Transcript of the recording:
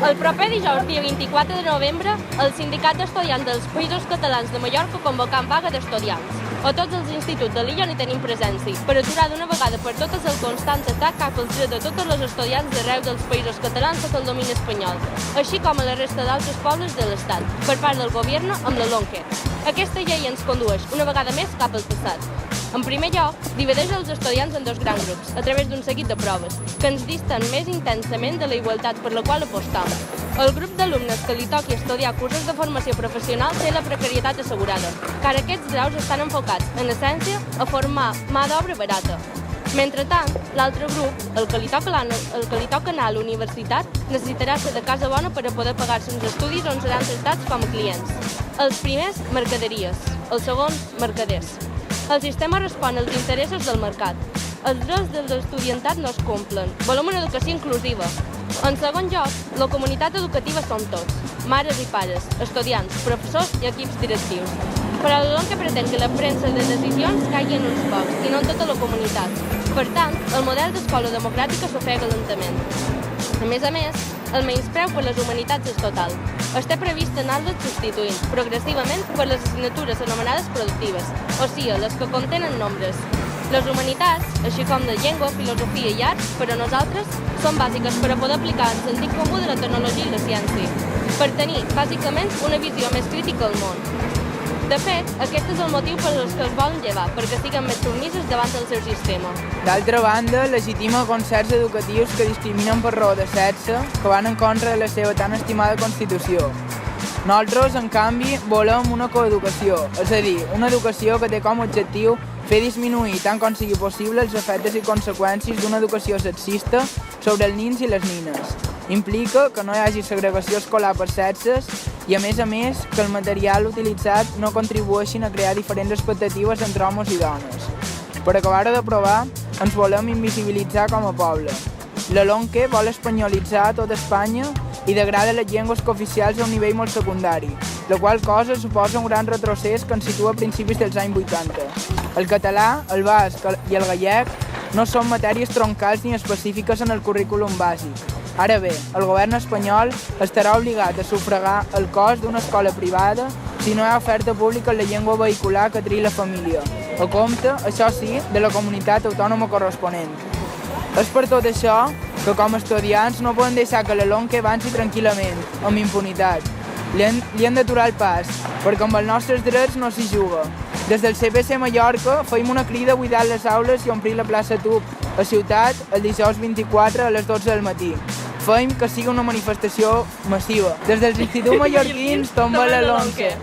El proper dijous, dia 24 de novembre, el Sindicat d'Estudiants dels Països Catalans de Mallorca convocant vaga d'estudiants. A tots els instituts de l'illa n'hi tenim presència, per aturar d'una vegada per totes el constant atac cap als drets de tots els estudiants d'arreu dels països catalans sota el domini espanyol, així com a la resta d'altres pobles de l'Estat, per part del govern amb la LONCE. Aquesta llei ens condueix una vegada més cap al passat. En primer lloc, divideix els estudiants en dos grans grups, a través d'un seguit de proves, que ens disten més intensament de la igualtat per la qual apostam. El grup d'alumnes que li toqui estudiar cursos de formació professional té la precarietat assegurada, car aquests graus estan enfocats, en essència, a formar mà d'obra barata. Mentrestant, l'altre grup, el que li toca anar a la universitat, necessitarà ser de casa bona per a poder pagar-se uns estudis on seran tractats com a clients. Els primers, mercaderies. Els segons, mercaders. El sistema respon als interessos del mercat. Els drets de l'estudiantat no es complen. Volem una educació inclusiva. En segon lloc, la comunitat educativa som tots, mares i pares, estudiants, professors i equips directius. Però la LONCE pretén que la premsa de decisions caigui en uns pocs i no en tota la comunitat. Per tant, el model d'escola democràtica s'ofega lentament. A més, el menyspreu per les humanitats és total. Està previst anar-les substituint progressivament per les assignatures anomenades productives, o sigui, les que contenen nombres. Les humanitats, així com la llengua, filosofia i arts, per a nosaltres, són bàsiques per a poder aplicar el sentit comú de la tecnologia i la ciència, per tenir, bàsicament, una visió més crítica al món. De fet, aquest és el motiu per als que es volen llevar, perquè siguin més submises davant del seu sistema. D'altra banda, legitima concerts educatius que discriminen per raó de sexe, que van en contra de la seva tan estimada Constitució. Nosaltres, en canvi, volem una coeducació, és a dir, una educació que té com a objectiu fer disminuir tant com sigui possible els efectes i conseqüències d'una educació sexista sobre els nins i les nines. Implica que no hi hagi segregació escolar per sexes i, a més, que el material utilitzat no contribueixin a crear diferents expectatives entre homes i dones. Per acabar de provar, ens volem invisibilitzar com a poble. La LONCE vol espanyolitzar tot Espanya i degrada les llengües cooficials a un nivell molt secundari, la qual cosa suposa un gran retrocés que ens situa a principis dels anys 80. El català, el basc i el gallec no són matèries troncals ni específiques en el currículum bàsic. Ara bé, el govern espanyol estarà obligat a sufragar el cost d'una escola privada si no hi ha oferta pública en la llengua vehicular que triï la família, a compte, això sí, de la comunitat autònoma corresponent. És per tot això que com a estudiants no poden deixar que la LONCE avanci tranquil·lament, amb impunitat. Li han d'aturar el pas, perquè amb els nostres drets no s'hi juga. Des del CPC Mallorca feim una crida a buidar les aules i omplir la plaça Tup, a Ciutat, el dijous 24 a les 12 del matí. Feim que sigui una manifestació massiva. Des dels instituts mallorquins tomba la LONCE.